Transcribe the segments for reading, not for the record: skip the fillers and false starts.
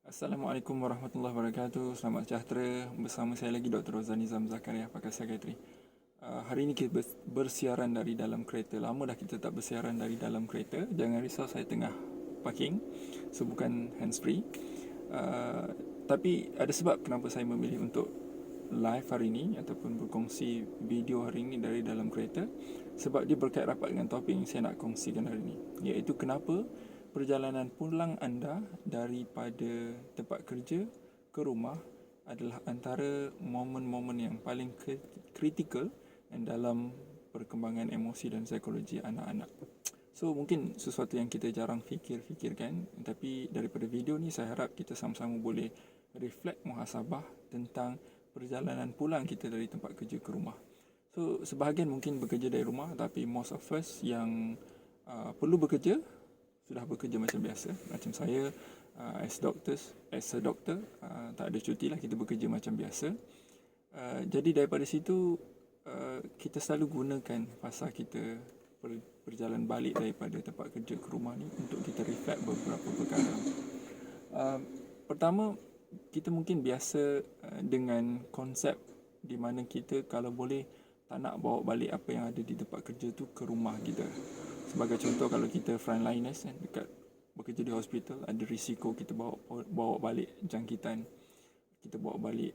Assalamualaikum warahmatullahi wabarakatuh. Selamat sejahtera. Bersama saya lagi Dr. Rozani Zam Zakaria, pakar psikiatri. Hari ini kita bersiaran dari dalam kereta. Lama dah kita tak bersiaran dari dalam kereta. Jangan risau, saya tengah parking. So bukan handsfree. Tapi ada sebab kenapa saya memilih untuk live hari ini ataupun berkongsi video hari ini dari dalam kereta. Sebab dia berkait rapat dengan topik yang saya nak kongsikan hari ini, iaitu kenapa perjalanan pulang anda daripada tempat kerja ke rumah adalah antara momen-momen yang paling kritikal dalam perkembangan emosi dan psikologi anak-anak. So mungkin sesuatu yang kita jarang fikirkan, tapi daripada video ni saya harap kita sama-sama boleh reflect muhasabah tentang perjalanan pulang kita dari tempat kerja ke rumah. So sebahagian mungkin bekerja dari rumah, tapi most of us yang perlu bekerja sudah bekerja macam biasa. Macam saya as a doctor, tak ada cuti lah, kita bekerja macam biasa. Jadi daripada situ kita selalu gunakan fasa kita berjalan balik daripada tempat kerja ke rumah ni untuk kita reflect beberapa perkara. Pertama, kita mungkin biasa dengan konsep di mana kita kalau boleh tak nak bawa balik apa yang ada di tempat kerja tu ke rumah kita. Sebagai contoh, kalau kita frontliners dekat bekerja di hospital, ada risiko kita bawa balik jangkitan, kita bawa balik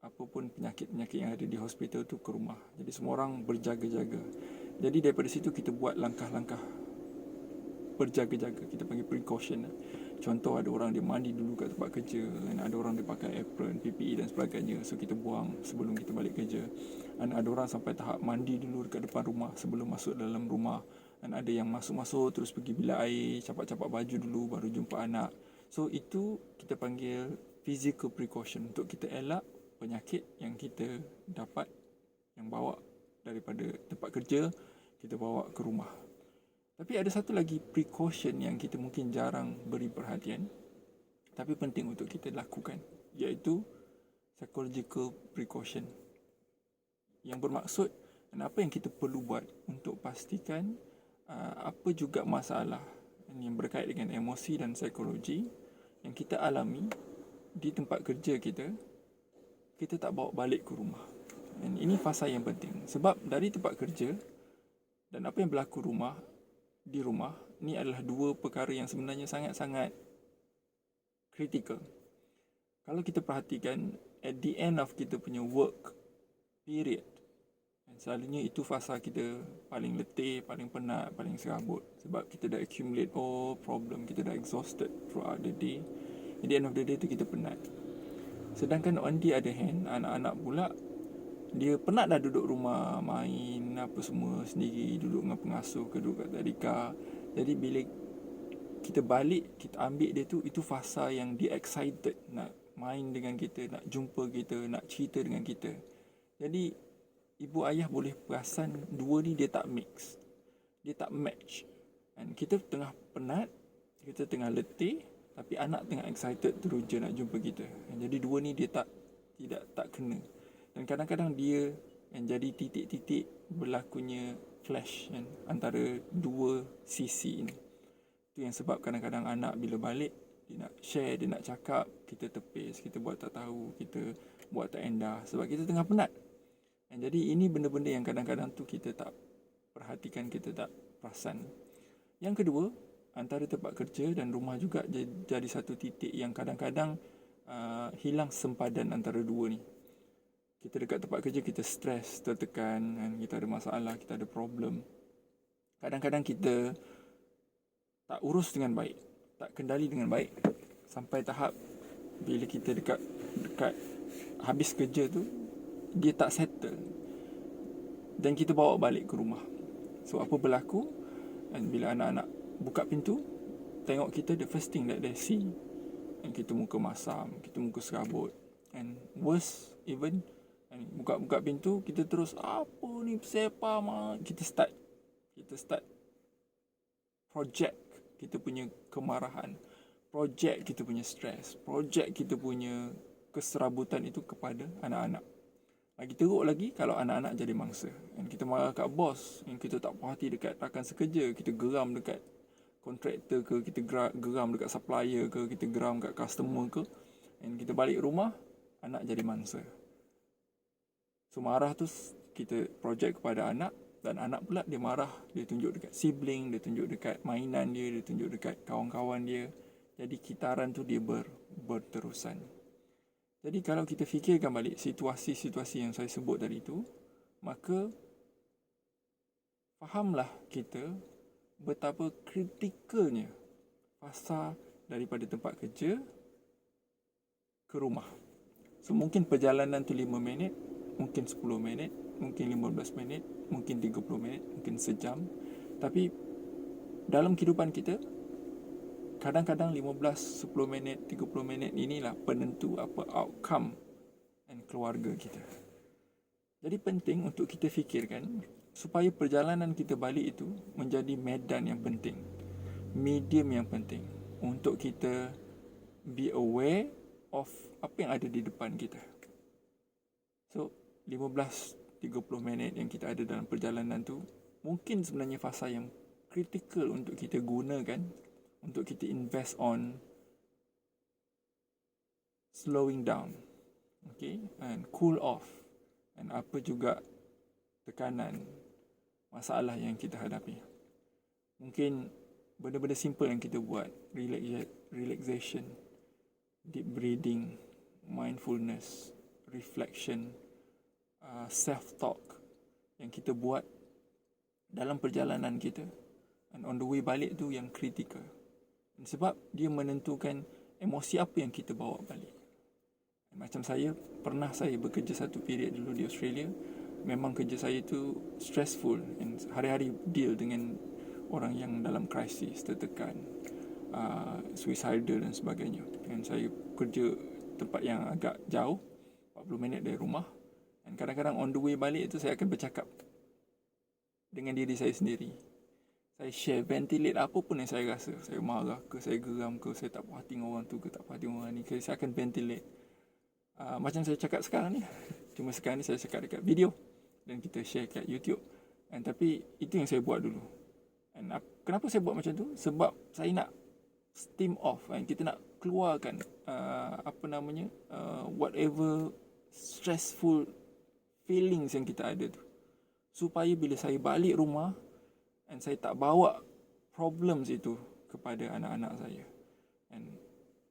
apa pun penyakit-penyakit yang ada di hospital tu ke rumah. Jadi semua orang berjaga-jaga. Jadi daripada situ kita buat langkah-langkah berjaga-jaga, kita panggil precaution. Contoh, ada orang dia mandi dulu kat tempat kerja, dan ada orang dia pakai apron, PPE dan sebagainya, so kita buang sebelum kita balik kerja. Dan ada orang sampai tahap mandi dulu dekat depan rumah sebelum masuk dalam rumah. Dan ada yang masuk-masuk terus pergi bilik air, capak-capak baju dulu baru jumpa anak. So itu kita panggil physical precaution, untuk kita elak penyakit yang kita dapat, yang bawa daripada tempat kerja kita bawa ke rumah. Tapi ada satu lagi precaution yang kita mungkin jarang beri perhatian, tapi penting untuk kita lakukan, iaitu psychological precaution. Yang bermaksud, apa yang kita perlu buat untuk pastikan apa juga masalah yang berkait dengan emosi dan psikologi yang kita alami di tempat kerja kita, kita tak bawa balik ke rumah. Dan ini fasa yang penting, sebab dari tempat kerja dan apa yang berlaku di rumah ni adalah dua perkara yang sebenarnya sangat-sangat critical. Kalau kita perhatikan, at the end of kita punya work period, selalunya itu fasa kita paling letih, paling penat, paling serabut, sebab kita dah accumulate problem, kita dah exhausted throughout the day. At the end of the day tu kita penat. Sedangkan on the other hand, anak-anak pula dia penat dah duduk rumah, main apa semua sendiri, duduk dengan pengasuh ke duduk kat tadika. Jadi bila kita balik, kita ambil dia tu, itu fasa yang dia excited nak main dengan kita, nak jumpa kita, nak cerita dengan kita. Jadi ibu ayah boleh perasan dua ni dia tak mix, dia tak match. Dan kita tengah penat, kita tengah letih, tapi anak tengah excited teruja nak jumpa kita. Jadi dua ni dia tak kena. Dan kadang-kadang dia yang jadi titik-titik berlakunya clash antara dua sisi ini. Itu yang sebab kadang-kadang anak bila balik, dia nak share, dia nak cakap, kita tepis, kita buat tak tahu, kita buat tak endah, sebab kita tengah penat. Dan jadi ini benda-benda yang kadang-kadang tu kita tak perhatikan, kita tak perasan. Yang kedua, antara tempat kerja dan rumah juga jadi satu titik yang kadang-kadang hilang sempadan antara dua ni. Kita dekat tempat kerja, kita stres, tertekan, kita ada masalah, kita ada problem. Kadang-kadang kita tak urus dengan baik, tak kendali dengan baik, sampai tahap bila kita dekat habis kerja tu, dia tak settle, dan kita bawa balik ke rumah. So apa berlaku? Dan bila anak-anak buka pintu, tengok kita, the first thing that they see, and kita muka masam, kita muka serabut, and worse even, buka pintu, kita terus apa ni sepa mah, kita start project kita punya kemarahan, project kita punya stres, project kita punya keserabutan itu kepada anak-anak. Lagi teruk lagi kalau anak-anak jadi mangsa, dan kita marah kat bos, yang kita tak puas hati dekat rakan sekerja, kita geram dekat kontraktor ke, kita geram dekat supplier ke, kita geram dekat customer ke, and kita balik rumah, anak jadi mangsa. So marah tu kita project kepada anak, dan anak pula dia marah, dia tunjuk dekat sibling, dia tunjuk dekat mainan dia, dia tunjuk dekat kawan-kawan dia. Jadi kitaran tu dia berterusan. Jadi kalau kita fikirkan balik situasi-situasi yang saya sebut tadi tu, maka fahamlah kita betapa kritikalnya fasa daripada tempat kerja ke rumah. So mungkin perjalanan tu 5 minit, mungkin 10 minit, mungkin 15 minit, mungkin 30 minit, mungkin sejam. Tapi dalam kehidupan kita, kadang-kadang 15, 10 minit, 30 minit inilah penentu apa outcome dan keluarga kita. Jadi penting untuk kita fikirkan supaya perjalanan kita balik itu menjadi medan yang penting, medium yang penting untuk kita be aware of apa yang ada di depan kita. So 15-30 minit yang kita ada dalam perjalanan tu mungkin sebenarnya fasa yang kritikal untuk kita gunakan, untuk kita invest on slowing down, okay, and cool off, and apa juga tekanan, masalah yang kita hadapi. Mungkin benda-benda simple yang kita buat, relaxation, deep breathing, mindfulness, reflection, self-talk yang kita buat dalam perjalanan kita, and on the way balik tu yang kritikal. Sebab dia menentukan emosi apa yang kita bawa balik. Macam saya bekerja satu period dulu di Australia. Memang kerja saya tu stressful, and hari-hari deal dengan orang yang dalam krisis, tertekan, suicidal dan sebagainya. Dan saya kerja tempat yang agak jauh, 40 minit dari rumah. Dan kadang-kadang on the way balik tu saya akan bercakap dengan diri saya sendiri. Saya share, ventilate apa pun yang saya rasa. Saya marah ke, saya geram ke, saya tak puas hati dengan orang tu ke, tak puas hati dengan orang ni ke, saya akan ventilate. Macam saya cakap sekarang ni. Cuma sekarang ni saya cakap dekat video dan kita share kat YouTube. Tapi itu yang saya buat dulu. And kenapa saya buat macam tu? Sebab saya nak steam off, and kita nak keluarkan whatever stressful feelings yang kita ada tu, supaya bila saya balik rumah and saya tak bawa problems itu kepada anak-anak saya. And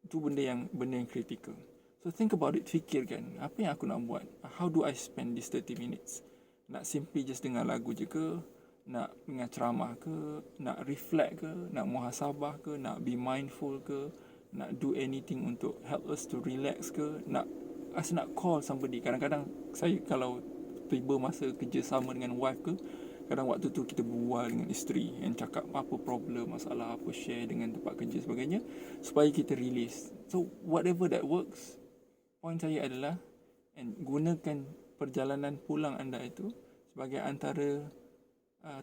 itu benda yang kritikal. So think about it, fikirkan apa yang aku nak buat. How do I spend this 30 minutes? Nak simply just dengar lagu je ke? Nak dengar ceramah ke? Nak reflect ke? Nak muhasabah ke? Nak be mindful ke? Nak do anything untuk help us to relax ke? Nak call somebody. Kadang-kadang saya kalau tiba masa kerja sama dengan wife ke, kadang waktu tu kita berbual dengan isteri and cakap apa problem, masalah apa, share dengan tempat kerja sebagainya, supaya kita release. So whatever that works, point saya adalah gunakan perjalanan pulang anda itu sebagai antara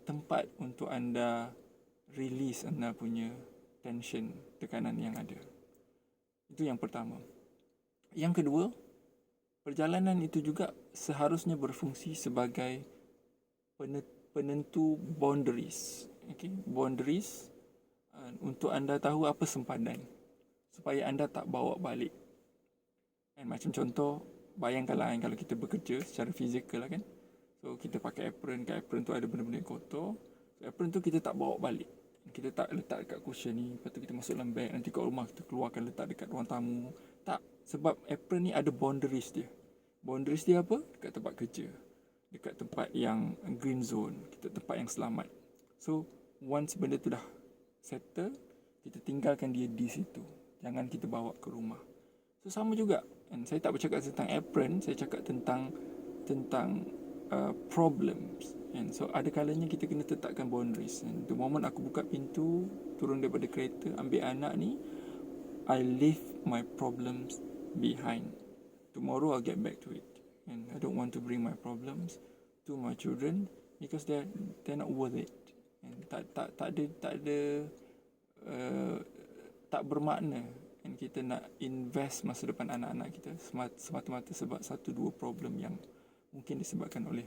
tempat untuk anda release anda punya tension, tekanan yang ada. Itu yang pertama. Yang kedua, perjalanan itu juga seharusnya berfungsi sebagai penentu boundaries. Okay? Boundaries untuk anda tahu apa sempadan, supaya anda tak bawa balik. Macam contoh, bayangkanlah kalau kita bekerja secara fizikal lah kan. So kita pakai apron, kat apron tu ada benda-benda kotor. So apron tu kita tak bawa balik, kita tak letak dekat cushion ni, lepas tu kita masuk dalam bag, nanti kat rumah kita keluarkan letak dekat ruang tamu. Tak, sebab apron ni ada boundaries dia. Boundaries dia apa? Dekat tempat kerja, dekat tempat yang green zone, kita tempat yang selamat. So once benda tu dah settle, kita tinggalkan dia di situ, jangan kita bawa ke rumah. So sama juga, and saya tak bercakap tentang apron, saya cakap tentang problems. And so ada kalanya kita kena tetapkan boundaries. And the moment aku buka pintu, turun daripada kereta, ambil anak ni, I leave my problems behind. Tomorrow I'll get back to it. And I don't want to bring my problems to my children because they're not worth it. And tak bermakna. And kita nak invest masa depan anak-anak kita semata-mata sebab 1-2 problem yang mungkin disebabkan oleh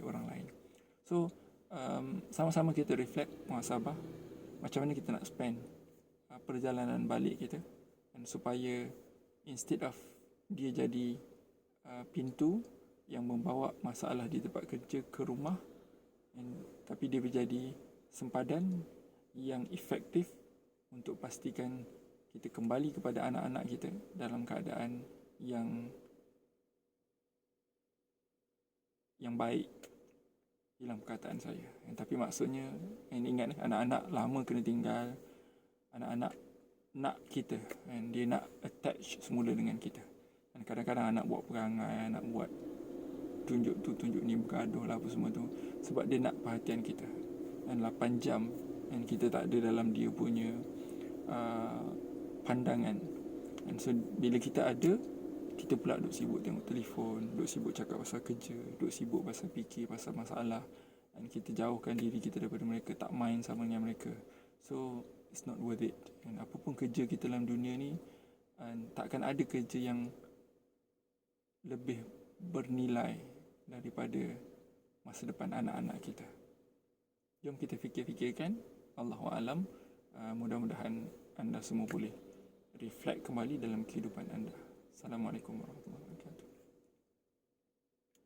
orang lain. So sama-sama kita reflect, muhasabah, macam mana kita nak spend perjalanan balik kita, dan supaya instead of dia jadi pintu yang membawa masalah di tempat kerja ke rumah, tapi dia menjadi sempadan yang efektif untuk pastikan kita kembali kepada anak-anak kita dalam keadaan yang baik. Hilang perkataan saya. Tapi maksudnya, ingat anak-anak lama kena tinggal, anak-anak nak kita, and dia nak attach semula dengan kita. Dan kadang-kadang anak buat perangai, anak buat tunjuk tu, tunjuk ni, bergaduh lah apa semua tu, sebab dia nak perhatian kita. Dan 8 jam, dan kita tak ada dalam dia punya pandangan. Dan so, bila kita ada, kita pula duk sibuk tengok telefon, duk sibuk cakap pasal kerja, duk sibuk pasal fikir pasal masalah, dan kita jauhkan diri kita daripada mereka, tak main sama dengan mereka. So it's not worth it. Dan apapun kerja kita dalam dunia ni, takkan ada kerja yang lebih bernilai daripada masa depan anak-anak kita. Jom kita fikir-fikirkan. Allahu a'lam. Mudah-mudahan anda semua boleh reflect kembali dalam kehidupan anda. Assalamualaikum warahmatullahi wabarakatuh.